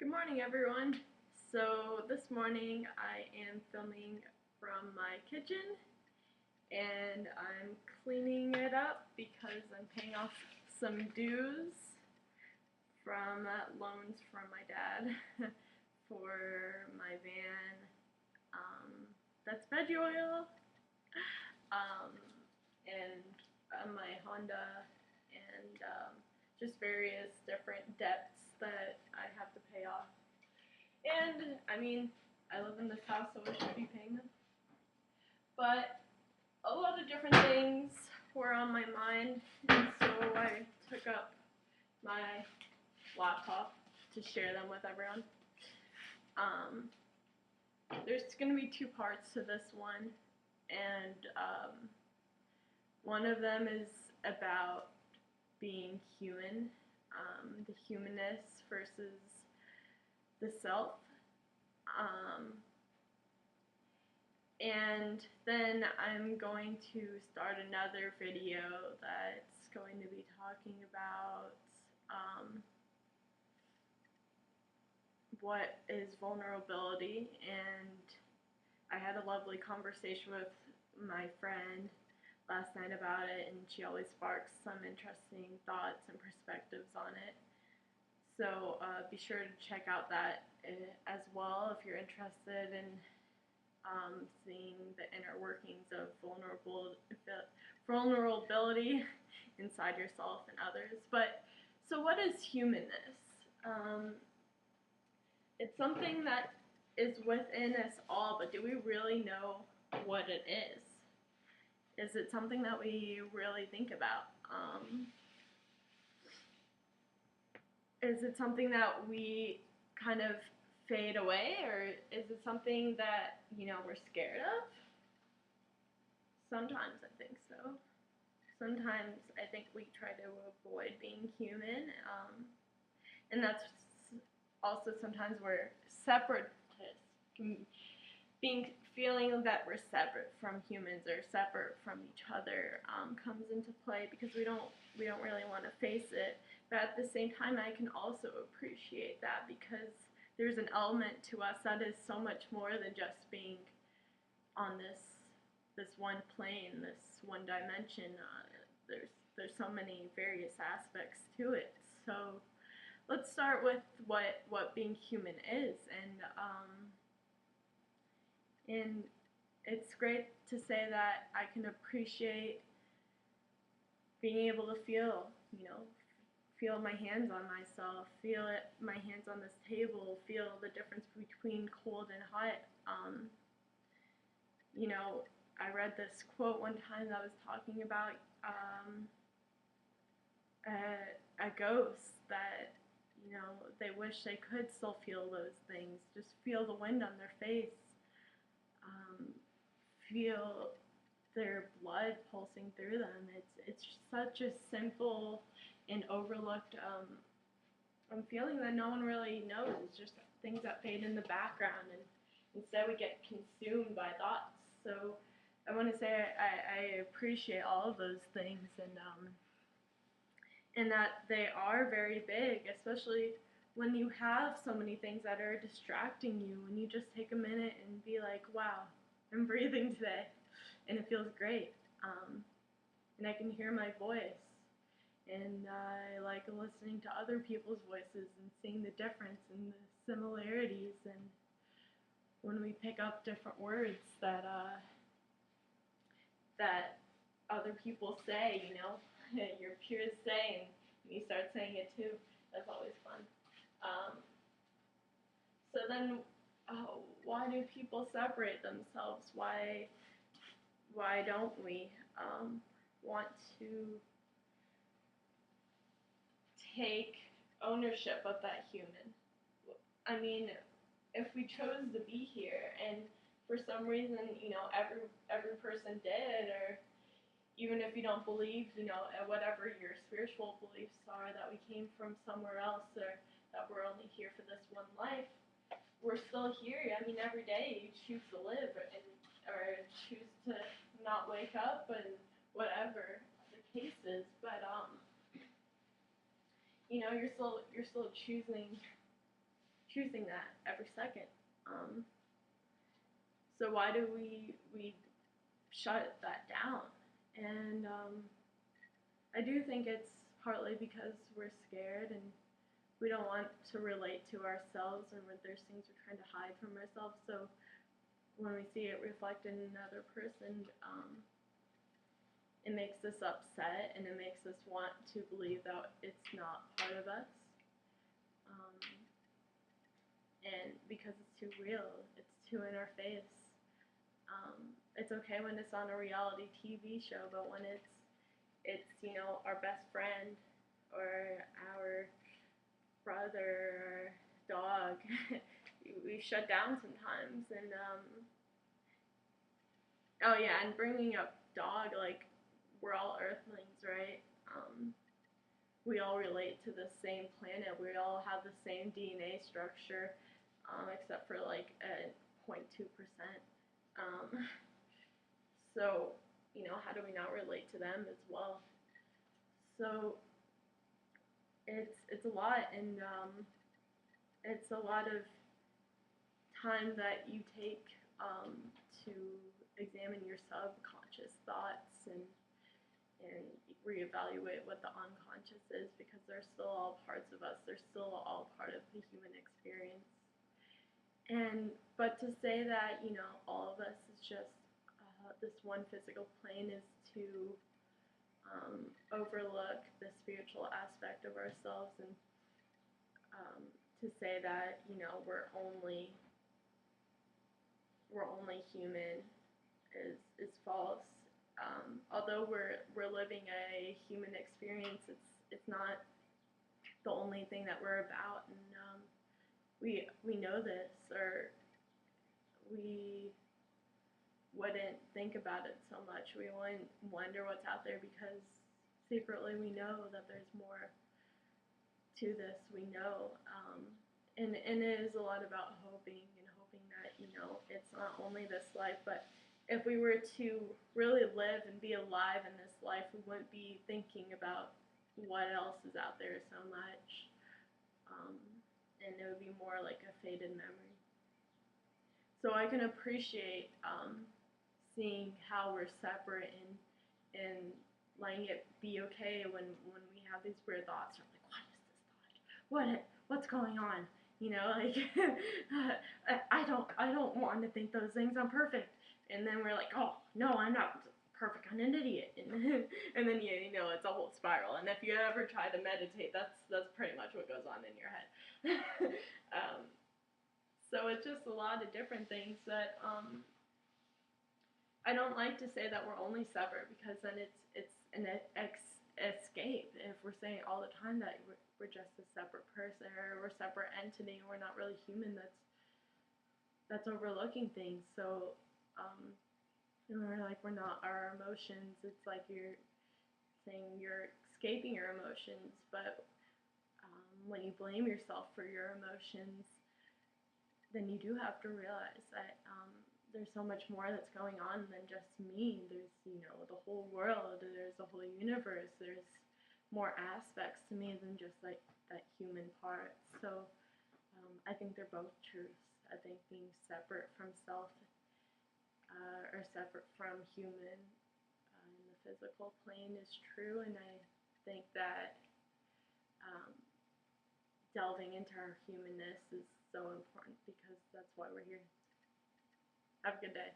Good morning, everyone. So this morning I am filming from my kitchen and I'm cleaning it up because I'm paying off some dues from loans from my dad for my van, that's veggie oil, and my Honda, and just various different debts that I have to pay off. And I mean, I live in this house, so I should be paying them. But a lot of different things were on my mind, and so I took up my laptop to share them with everyone. There's going to be two parts to this one, and one of them is about being human, the humanness versus the self. And then I'm going to start another video that's going to be talking about what is vulnerability, and I had a lovely conversation with my friend last night about it, and she always sparks some interesting thoughts and perspectives on it. So be sure to check out that as well if you're interested in seeing the inner workings of vulnerability inside yourself and others. But so what is humanness? It's something that is within us all, but do we really know what it is? Is it something that we really think about? Is it something that we kind of fade away, or is it something that, we're scared of? Sometimes I think so. Sometimes I think we try to avoid being human, and that's also sometimes we're separatists, feeling that we're separate from humans or separate from each other comes into play because we don't really want to face it. But at the same time, I can also appreciate that because there's an element to us that is so much more than just being on this one plane, this one dimension. There's so many various aspects to it. So let's start with what being human is, and it's great to say that I can appreciate being able to feel my hands on myself, feel my hands on this table, feel the difference between cold and hot. I read this quote one time that was talking about a ghost that, they wish they could still feel those things, just feel the wind on their face, feel their blood pulsing through them. It's such a simple and overlooked feeling that no one really knows. It's just things that fade in the background, and instead we get consumed by thoughts. So I want to say I appreciate all of those things, and that they are very big, especially when you have so many things that are distracting you, when you just take a minute and be like, wow, I'm breathing today, and it feels great, and I can hear my voice, and I like listening to other people's voices and seeing the difference and the similarities, and when we pick up different words that other people say, your peers say, and you start saying it too. That's always fun. So then, why do people separate themselves? Why don't we want to take ownership of that human? I mean, if we chose to be here, and for some reason, every person did, or even if you don't believe, whatever your spiritual beliefs are, that we came from somewhere else, or that we're only here for this one life, we're still here. I mean, every day you choose to live, or choose to not wake up, and whatever the case is. But you're still choosing choosing that every second. So why do we shut that down? And I do think it's partly because we're scared and we don't want to relate to ourselves, and when there's things we're trying to hide from ourselves. So when we see it reflected in another person, it makes us upset, and it makes us want to believe that it's not part of us. Um, and because it's too real, it's too in our face. It's okay when it's on a reality TV show, but when it's our best friend or our brother or dog, we shut down sometimes. And oh yeah, and bringing up dog, like, we're all Earthlings, right? We all relate to the same planet. We all have the same DNA structure, except for like a 0.2%. So, how do we not relate to them as well? So it's a lot, and it's a lot of time that you take to examine your subconscious thoughts and reevaluate what the unconscious is, because they're still all parts of us. They're still all part of the human experience. But to say that all of us is just this one physical plane is to overlook the spiritual aspect of ourselves, and to say that we're only human is false. Although we're living a human experience, it's not the only thing that we're about, and we know this, or we wouldn't think about it so much. We wouldn't wonder what's out there, because secretly we know that there's more to this. We know, and it is a lot about hoping that it's not only this life, but if we were to really live and be alive in this life, we wouldn't be thinking about what else is out there so much, and it would be more like a faded memory. So I can appreciate seeing how we're separate, and letting it be okay when we have these weird thoughts. We're like, what is this thought? What's going on? Like I don't want to think those things. I'm perfect. And then we're like, oh no, I'm not perfect. I'm an idiot. And then it's a whole spiral. And if you ever try to meditate, that's pretty much what goes on in your head. So it's just a lot of different things that I don't like to say that we're only separate, because then it's an escape. If we're saying all the time that we're just a separate person, or we're a separate entity, and we're not really human, that's overlooking things. So we're like, we're not our emotions. It's like you're saying you're escaping your emotions, but when you blame yourself for your emotions, then you do have to realize that there's so much more that's going on than just me. There's the whole world. There's the whole universe. There's more aspects to me than just like that human part. So I think they're both truths. I think being separate from self, or separate from human in the physical plane is true, and I think that delving into our humanness is so important, because that's why we're here. Have a good day.